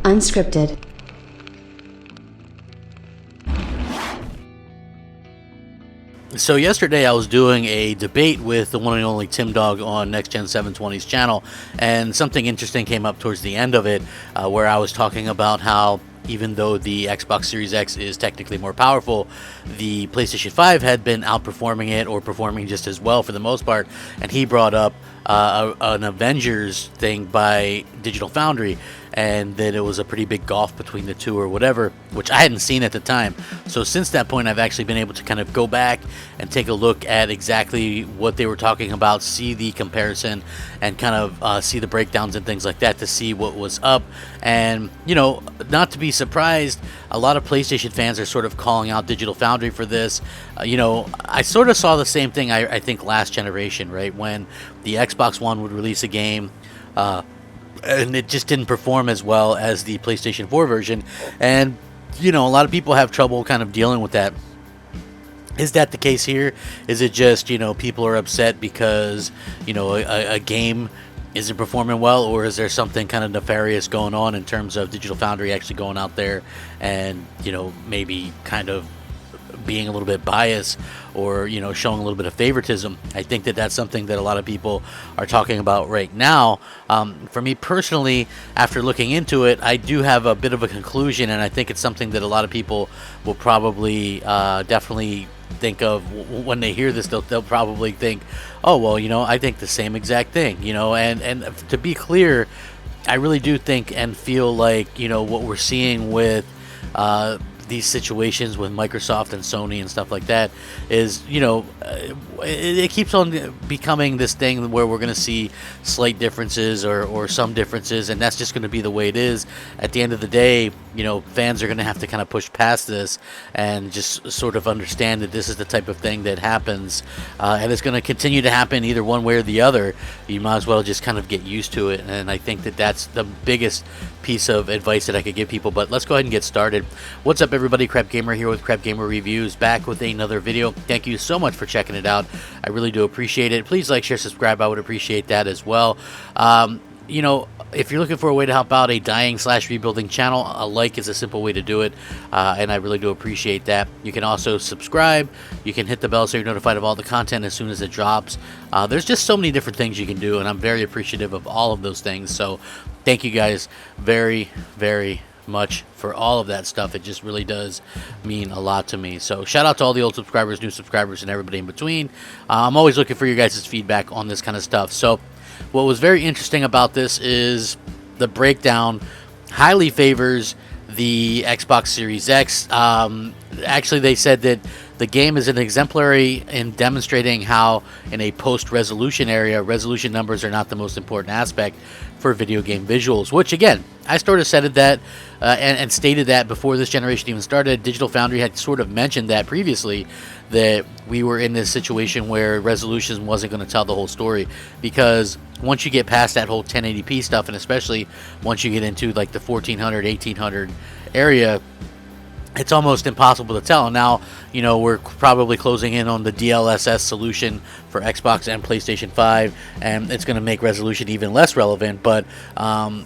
Unscripted. So yesterday I was doing a debate with the one and only Tim Dog on Next Gen 720's channel, and something interesting came up towards the end of it, where I was talking about how even though the Xbox Series X is technically more powerful, the PlayStation 5 had been outperforming it or performing just as well for the most part, and he brought up an Avengers thing by Digital Foundry, and that it was a pretty big gulf between the two or whatever, which I hadn't seen at the time. So since that point, I've actually been able to kind of go back and take a look at exactly what they were talking about, see the comparison, and kind of see the breakdowns and things like that to see what was up. And, you know, not to be surprised, a lot of PlayStation fans are sort of calling out Digital Foundry for this. You know, I sort of saw the same thing, I think, last generation, right? When the Xbox One would release a game, and it just didn't perform as well as the PlayStation 4 version. And, you know, a lot of people have trouble kind of dealing with that. Is that the case here? Is it just, you know, people are upset because, you know, a game isn't performing well, or is there something kind of nefarious going on in terms of Digital Foundry actually going out there and, you know, maybe kind of being a little bit biased, or, you know, showing a little bit of favoritism? I think that that's something that a lot of people are talking about right now. For me personally, after looking into it, I do have a bit of a conclusion, and I think it's something that a lot of people will probably definitely think of when they hear this. They'll probably think, oh, well, you know, I think the same exact thing, you know. And to be clear, I really do think and feel like, you know, what we're seeing with these situations with Microsoft and Sony and stuff like that is, you know, it keeps on becoming this thing where we're going to see slight differences or some differences, and that's just going to be the way it is. At the end of the day, you know, fans are going to have to kind of push past this and just sort of understand that this is the type of thing that happens, and it's going to continue to happen either one way or the other. You might as well just kind of get used to it, and I think that that's the biggest piece of advice that I could give people. But let's go ahead and get started. What's up, everybody? Crapgamer here with Crapgamer Reviews, back with another video. Thank you so much for checking it out. I really do appreciate it. Please like, share, subscribe. I would appreciate that as well. You know, if you're looking for a way to help out a dying/rebuilding channel, a like is a simple way to do it, and I really do appreciate that. You can also subscribe. You can hit the bell so you're notified of all the content as soon as it drops. There's just so many different things you can do, and I'm very appreciative of all of those things. So thank you guys very, very much for all of that stuff. It just really does mean a lot to me. So shout out to all the old subscribers, new subscribers, and everybody in between. I'm always looking for your guys' feedback on this kind of stuff. So what was very interesting about this is the breakdown highly favors the Xbox Series X. Actually, they said that the game is an exemplary in demonstrating how in a post-resolution area, resolution numbers are not the most important aspect for video game visuals, which, again, I sort of said that and stated that before this generation even started. Digital Foundry had sort of mentioned that previously, that we were in this situation where resolution wasn't going to tell the whole story, because once you get past that whole 1080p stuff, and especially once you get into like the 1400, 1800 area, it's almost impossible to tell. Now, you know, we're probably closing in on the DLSS solution for Xbox and PlayStation 5, and it's going to make resolution even less relevant. But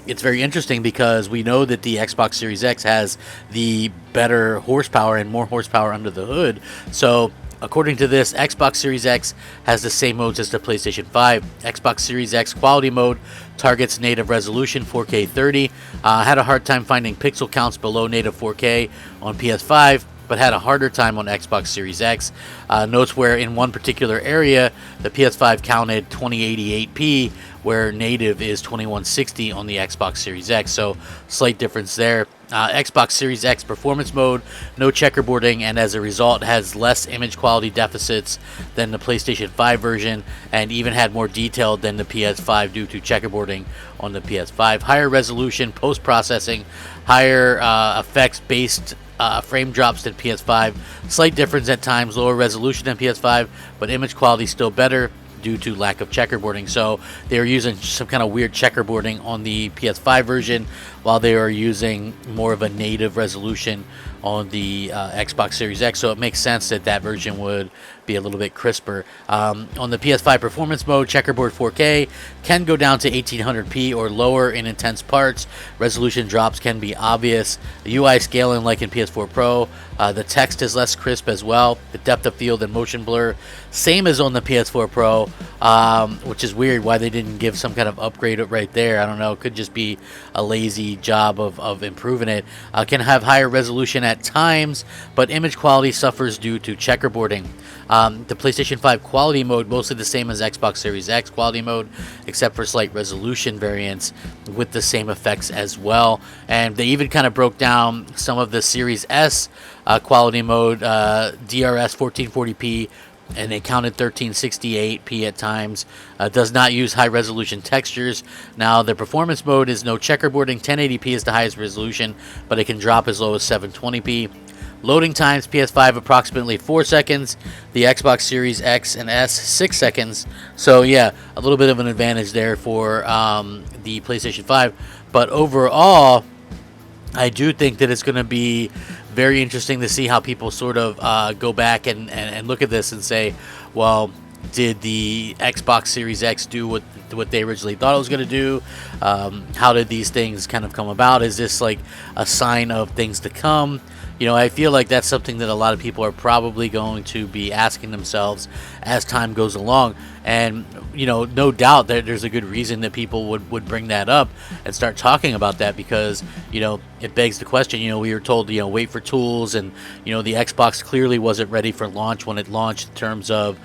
it's very interesting because we know that the Xbox Series X has the better horsepower and more horsepower under the hood. So according to this, Xbox Series X has the same modes as the PlayStation 5. Xbox Series X Quality Mode targets native resolution 4K 30. Had a hard time finding pixel counts below native 4K on PS5, but had a harder time on Xbox Series X. Notes where in one particular area, the PS5 counted 2088p, where native is 2160 on the Xbox Series X. So slight difference there. Xbox Series X Performance Mode, no checkerboarding, and as a result has less image quality deficits than the PlayStation 5 version, and even had more detail than the PS5 due to checkerboarding on the PS5. Higher resolution, post-processing, higher effects-based frame drops than PS5. Slight difference at times, lower resolution than PS5, but image quality still better due to lack of checkerboarding. So they were using some kind of weird checkerboarding on the PS5 version, while they were using more of a native resolution on the Xbox Series X, so it makes sense that that version would be a little bit crisper. On the PS5 performance mode, checkerboard 4K can go down to 1800p or lower in intense parts. Resolution drops can be obvious. The UI scaling like in PS4 Pro. The text is less crisp as well. The depth of field and motion blur, same as on the PS4 Pro, which is weird why they didn't give some kind of upgrade right there. I don't know. It could just be a lazy job of improving it. Can have higher resolution at times, but image quality suffers due to checkerboarding. The PlayStation 5 quality mode, mostly the same as Xbox Series X quality mode, except for slight resolution variants with the same effects as well. And they even kind of broke down some of the Series S quality mode, DRS 1440p, and they counted 1368p at times. Does not use high resolution textures. Now the performance mode is no checkerboarding. 1080p is the highest resolution, but it can drop as low as 720p. Loading times, PS5 approximately 4 seconds, the Xbox Series X and S 6 seconds. So yeah, a little bit of an advantage there for the PlayStation 5. But overall, I do think that it's going to be very interesting to see how people sort of go back and look at this and say, well, did the Xbox Series X do what they originally thought it was going to do? How did these things kind of come about? Is this like a sign of things to come? You know, I feel like that's something that a lot of people are probably going to be asking themselves as time goes along. And, you know, no doubt that there's a good reason that people would bring that up and start talking about that, because, you know, it begs the question. You know, we were told, you know, wait for tools, and, you know, the Xbox clearly wasn't ready for launch when it launched in terms of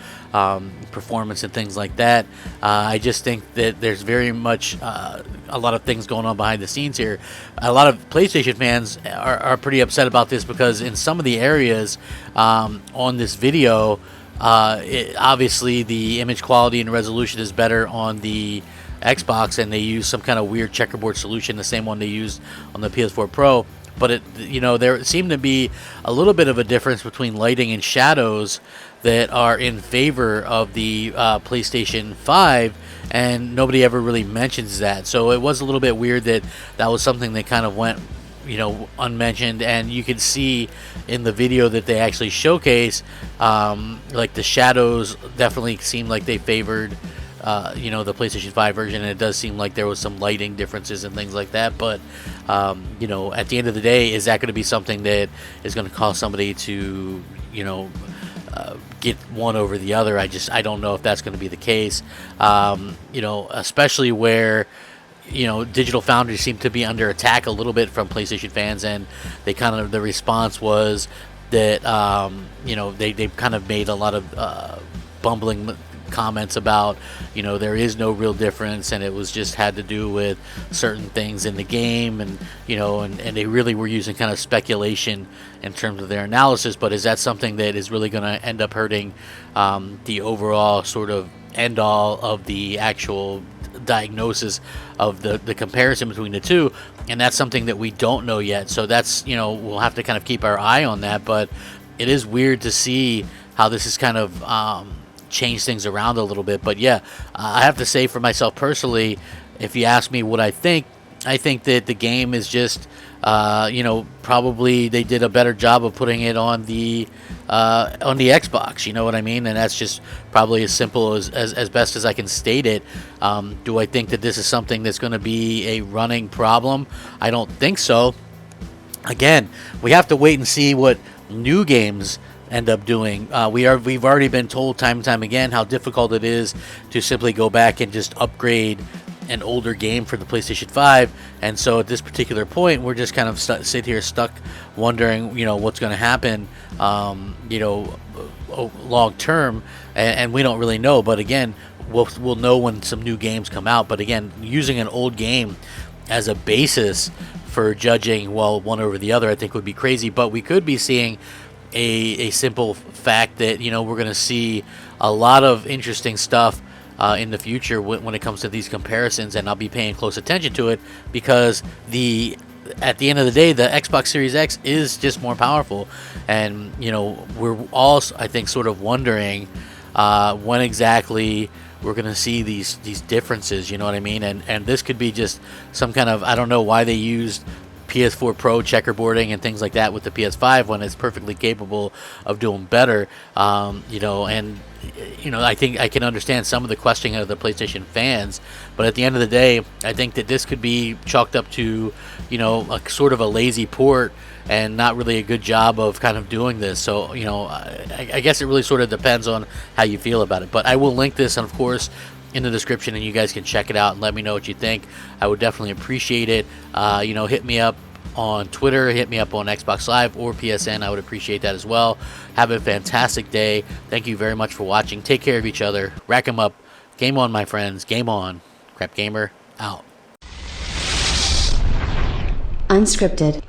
performance and things like that. I just think that there's very much a lot of things going on behind the scenes here. A lot of PlayStation fans are pretty upset about this, because in some of the areas on this video, obviously the image quality and resolution is better on the Xbox, and they use some kind of weird checkerboard solution, the same one they used on the PS4 Pro. But it, you know, there seemed to be a little bit of a difference between lighting and shadows that are in favor of the PlayStation 5, and nobody ever really mentions that. So it was a little bit weird that that was something that kind of went, you know, unmentioned. And you can see in the video that they actually showcase, like the shadows definitely seem like they favored you know, the PlayStation 5 version, and it does seem like there was some lighting differences and things like that. But you know, at the end of the day, is that going to be something that is going to cause somebody to, you know, get one over the other? I don't know if that's going to be the case. You know, especially where, you know, Digital Foundry seemed to be under attack a little bit from PlayStation fans, and they kind of, the response was that you know, they kind of made a lot of bumbling comments about, you know, there is no real difference, and it was just had to do with certain things in the game, and, you know, and they really were using kind of speculation in terms of their analysis. But is that something that is really going to end up hurting the overall sort of end all of the actual diagnosis of the comparison between the two? And that's something that we don't know yet. So that's, you know, we'll have to kind of keep our eye on that. But it is weird to see how this is kind of change things around a little bit. But yeah, I have to say, for myself personally, if you ask me what I think that the game is just you know, probably they did a better job of putting it on the Xbox, you know what I mean? And that's just probably as simple as best as I can state it. Do I think that this is something that's going to be a running problem? I don't think so. Again, we have to wait and see what new games end up doing. We've already been told time and time again how difficult it is to simply go back and just upgrade an older game for the PlayStation 5, and so at this particular point, we're just kind of sit here stuck wondering, you know, what's going to happen, you know, long term, and we don't really know. But again, we'll know when some new games come out. But again, using an old game as a basis for judging, well, one over the other, I think would be crazy. But we could be seeing a simple fact that, you know, we're going to see a lot of interesting stuff in the future when it comes to these comparisons, and I'll be paying close attention to it, because at the end of the day, the Xbox Series X is just more powerful. And, you know, we're all, I think, sort of wondering when exactly we're going to see these differences, you know what I mean? And this could be just some kind of, I don't know why they used PS4 Pro checkerboarding and things like that with the PS5 when it's perfectly capable of doing better. I think I can understand some of the questioning of the PlayStation fans, but at the end of the day, I think that this could be chalked up to, a sort of a lazy port and not really a good job of kind of doing this. So, I guess it really sort of depends on how you feel about it. But I will link this, and of course, in the description, and you guys can check it out and let me know what you think. I would definitely appreciate it. Hit me up on Twitter, hit me up on Xbox Live or PSN. I would appreciate that as well. Have a fantastic day. Thank you very much for watching. Take care of each other. Rack 'em up. Game on, my friends. Game on. Crap Gamer out. Unscripted.